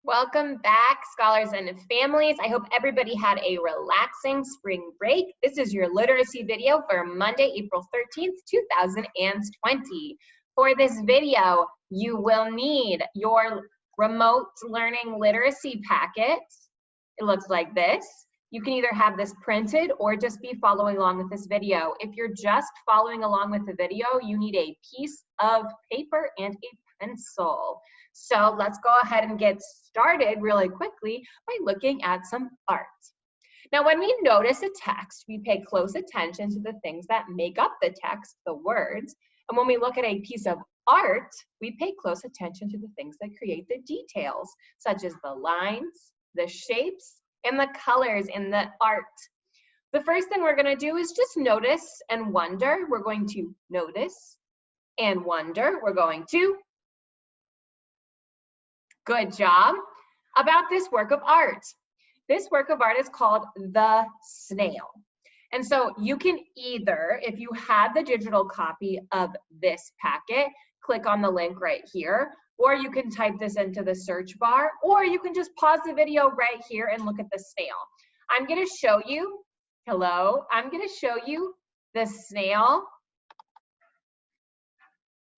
Welcome back, scholars and families. I hope everybody had a relaxing spring break. This is your literacy video for Monday, April 13th, 2020. For this video, you will need your remote learning literacy packet. It looks like this. You can either have this printed or just be following along with this video. If you're just following along with the video, you need a piece of paper and a pencil. So let's go ahead and get started really quickly by looking at some art. Now, when we notice a text, we pay close attention to the things that make up the text, the words. And when we look at a piece of art, we pay close attention to the things that create the details, such as the lines, the shapes, and the colors in the art. The first thing we're going to do is just notice and wonder. We're going to notice and wonder. We're going to good job about this work of art. This work of art is called The Snail. And so you can either, if you have the digital copy of this packet, click on the link right here, or you can type this into the search bar, or you can just pause the video right here and look at the snail. I'm going to show you, I'm going to show you the snail.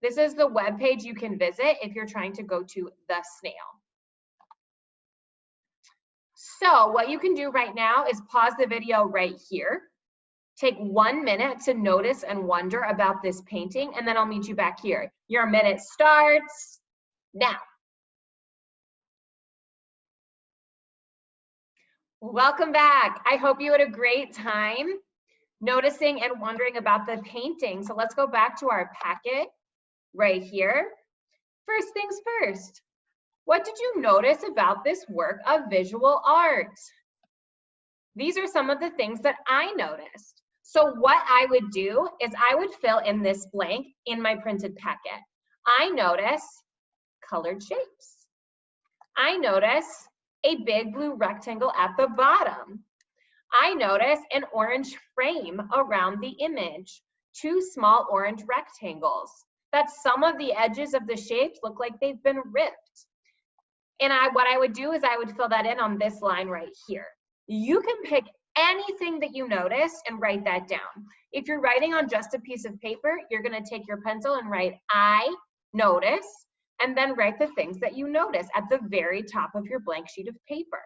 This is the web page you can visit if you're trying to go to the snail. So what you can do right now is pause the video right here. Take 1 minute to notice and wonder about this painting, and then I'll meet you back here. Your minute starts now. Welcome back. I hope you had a great time noticing and wondering about the painting. So let's go back to our packet right here. First things first, what did you notice about this work of visual art? These are some of the things that I noticed. So what I would do is I would fill in this blank in my printed packet. I notice colored shapes. I notice a big blue rectangle at the bottom. I notice an orange frame around the image, 2 small orange rectangles. That some of the edges of the shapes look like they've been ripped. And what I would do is I would fill that in on this line right here. You can pick anything that you notice and write that down. If you're writing on just a piece of paper, you're going to take your pencil and write I notice, and then write the things that you notice at the very top of your blank sheet of paper.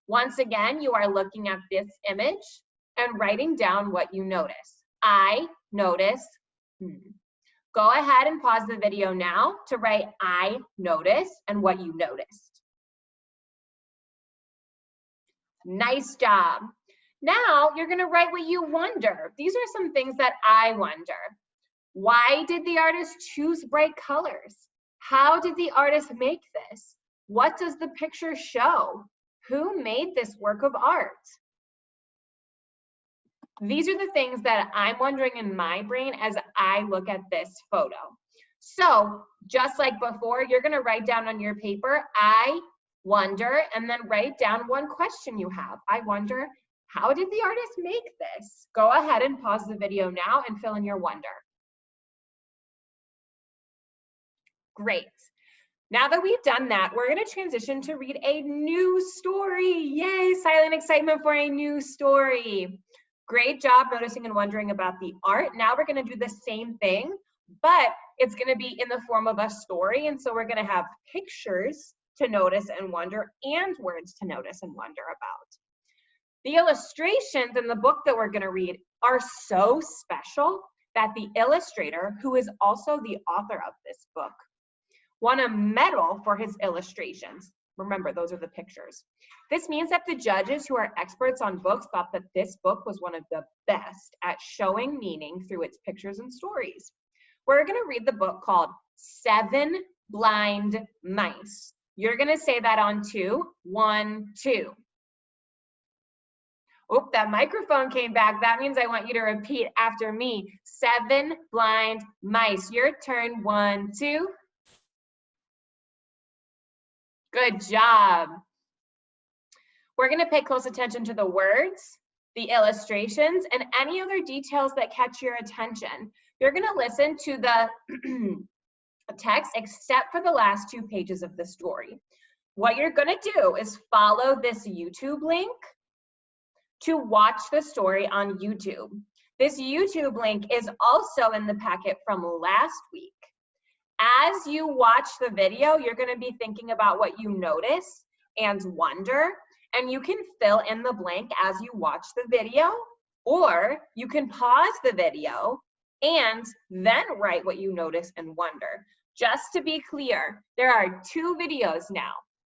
Once again, you are looking at this image and writing down what you notice. I notice. Go ahead and pause the video now to write I notice and what you noticed. Nice job. Now you're going to write what you wonder. These are some things that I wonder. Why did the artist choose bright colors? How did the artist make this? What does the picture show? Who made this work of art? These are the things that I'm wondering in my brain as I look at this photo. So just like before, you're going to write down on your paper, I wonder, and then write down one question you have. I wonder, how did the artist make this? Go ahead and pause the video now and fill in your wonder. Great. Now that we've done that, we're going to transition to read a new story. Yay, silent excitement for a new story. Great job noticing and wondering about the art. Now we're going to do the same thing, but it's going to be in the form of a story. And so we're going to have pictures to notice and wonder and words to notice and wonder about. The illustrations in the book that we're going to read are so special that the illustrator, who is also the author of this book, won a medal for his illustrations. Remember, those are the pictures. This means that the judges who are experts on books thought that this book was one of the best at showing meaning through its pictures and stories. We're going to read the book called 7 Blind Mice. You're going to say that on 2. 1, 2. Oh, that microphone came back. That means I want you to repeat after me. 7 blind mice. Your turn. 1, 2. Good job. We're going to pay close attention to the words, the illustrations, and any other details that catch your attention. You're going to listen to the text except for the last 2 pages of the story. what you're gonna do is follow this YouTube link to watch the story on YouTube. This YouTube link is also in the packet from last week. As you watch the video, you're gonna be thinking about what you notice and wonder, and you can fill in the blank as you watch the video, or you can pause the video and then write what you notice and wonder. Just to be clear, there are 2 videos now.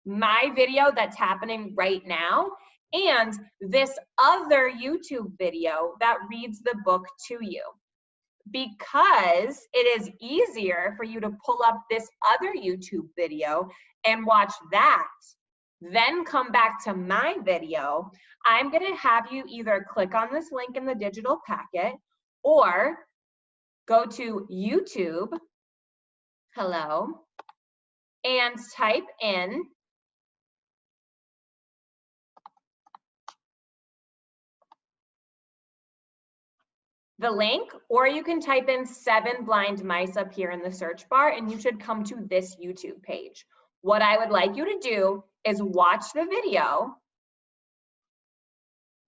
My video that's happening right now, and this other YouTube video that reads the book to you. Because it is easier for you to pull up this other YouTube video and watch that, then come back to my video, I'm gonna have you either click on this link in the digital packet or go to YouTube, hello, and type in the link, or you can type in 7 blind mice up here in the search bar and you should come to this YouTube page. What I would like you to do is watch the video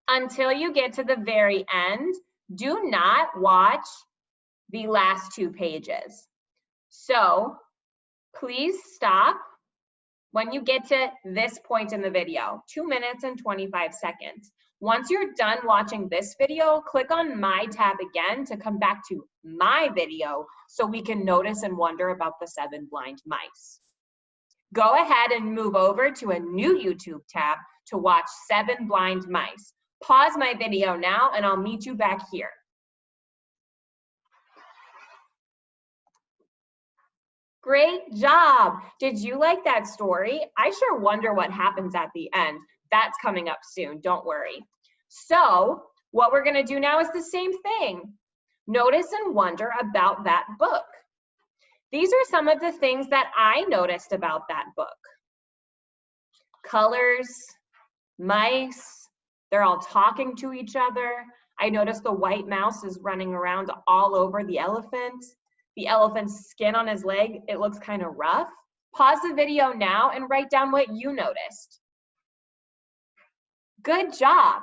until you get to the very end. Do not watch the last 2 pages. So please stop when you get to this point in the video, 2 minutes and 25 seconds. Once you're done watching this video, click on my tab again to come back to my video so we can notice and wonder about the 7 blind mice. Go ahead and move over to a new YouTube tab to watch 7 blind mice. Pause my video now and I'll meet you back here. Great job. Did you like that story? I sure wonder what happens at the end. That's coming up soon, don't worry. So what we're gonna do now is the same thing. Notice and wonder about that book. These are some of the things that I noticed about that book. Colors, mice, they're all talking to each other. I noticed the white mouse is running around all over the elephant. The elephant's skin on his leg, it looks kind of rough. Pause the video now and write down what you noticed. Good job.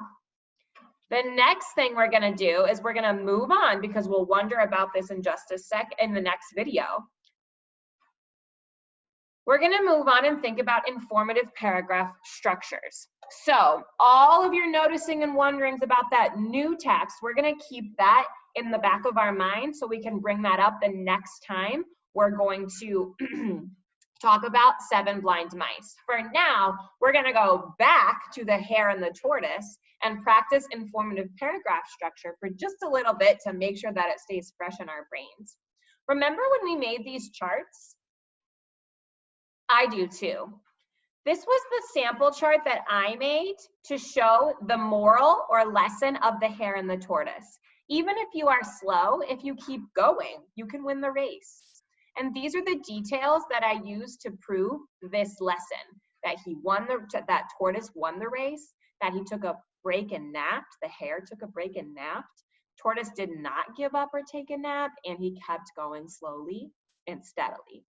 The next thing we're gonna do is we're gonna move on because we'll wonder about this in just a sec in the next video. We're gonna move on and think about informative paragraph structures. So all of your noticing and wonderings about that new text, we're gonna keep that in the back of our mind so we can bring that up the next time we're going to talk about 7 blind mice. For now, we're gonna go back to the hare and the tortoise and practice informative paragraph structure for just a little bit to make sure that it stays fresh in our brains. Remember when we made these charts? I do too. This was the sample chart that I made to show the moral or lesson of the hare and the tortoise. Even if you are slow, if you keep going, you can win the race. And these are the details that I used to prove this lesson, that that tortoise won the race, that he took a break and napped, the hare took a break and napped, tortoise did not give up or take a nap, and he kept going slowly and steadily.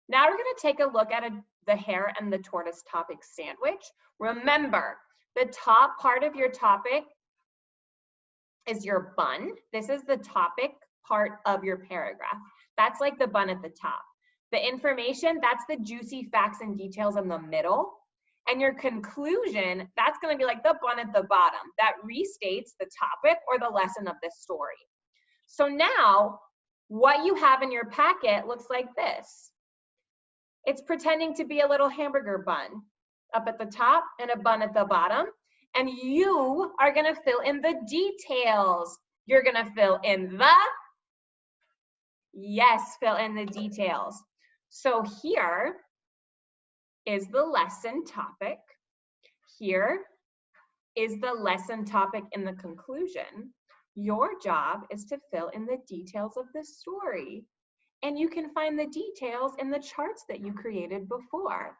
Now we're gonna take a look at the hare and the tortoise topic sandwich. Remember, the top part of your topic is your bun. This is the topic part of your paragraph. That's like the bun at the top. The information, that's the juicy facts and details in the middle. And your conclusion, that's gonna be like the bun at the bottom. That restates the topic or the lesson of this story. So now, what you have in your packet looks like this. It's pretending to be a little hamburger bun up at the top and a bun at the bottom. And you are gonna fill in the details. You're gonna fill in the, yes, fill in the details. So here is the lesson topic. Here is the lesson topic in the conclusion. Your job is to fill in the details of the story. And you can find the details in the charts that you created before.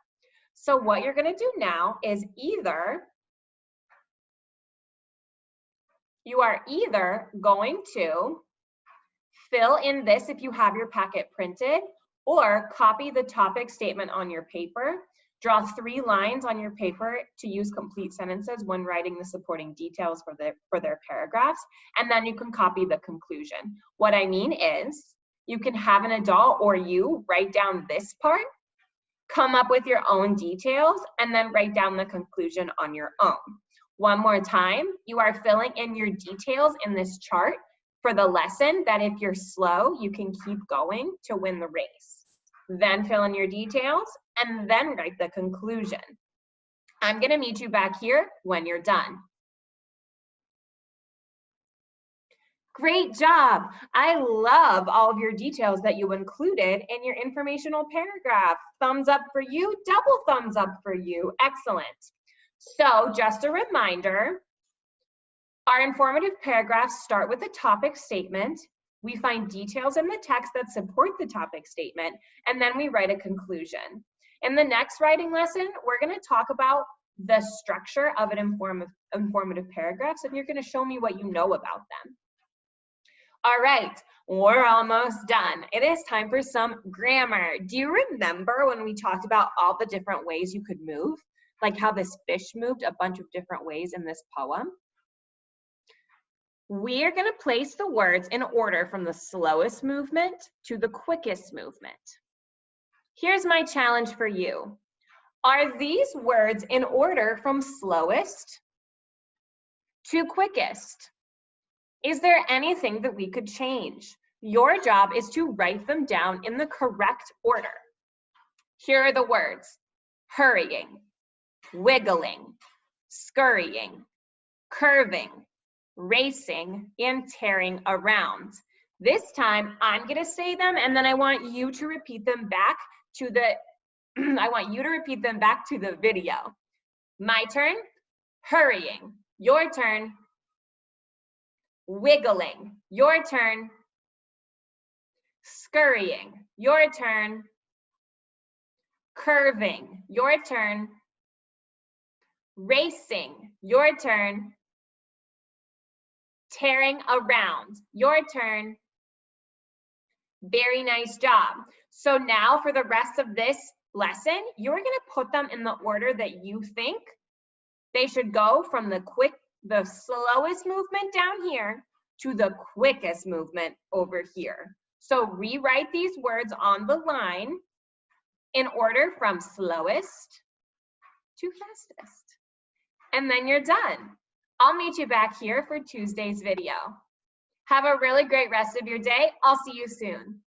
So what you're gonna do now is you are either going to fill in this if you have your packet printed, or copy the topic statement on your paper, Draw 3 lines on your paper to use complete sentences when writing the supporting details for their paragraphs, and then you can copy the conclusion. What I mean is, you can have an adult or you write down this part, come up with your own details, and then write down the conclusion on your own. One more time, you are filling in your details in this chart for the lesson that if you're slow, you can keep going to win the race. Then fill in your details and then write the conclusion. I'm gonna meet you back here when you're done. Great job. I love all of your details that you included in your informational paragraph. Thumbs up for you, double thumbs up for you. Excellent. So just a reminder, our informative paragraphs start with a topic statement. We find details in the text that support the topic statement, and then we write a conclusion. In the next writing lesson, we're going to talk about the structure of an informative paragraphs, and you're going to show me what you know about them. All right, we're almost done. It is time for some grammar. Do you remember when we talked about all the different ways you could move? Like how this fish moved a bunch of different ways in this poem? We are going to place the words in order from the slowest movement to the quickest movement. Here's my challenge for you. Are these words in order from slowest to quickest? Is there anything that we could change? Your job is to write them down in the correct order. Here are the words: hurrying, wiggling, scurrying, curving, racing, and tearing around. This time I'm going to say them, and then I want you to repeat them back to the video. My turn, hurrying. Your turn, wiggling. Your turn, scurrying. Your turn, curving. Your turn, racing. Your turn, tearing around. Your turn. Very nice job. So now for the rest of this lesson, you're going to put them in the order that you think they should go, from the slowest movement down here to the quickest movement over here. So rewrite these words on the line in order from slowest to fastest. And then you're done. I'll meet you back here for Tuesday's video. Have a really great rest of your day. I'll see you soon.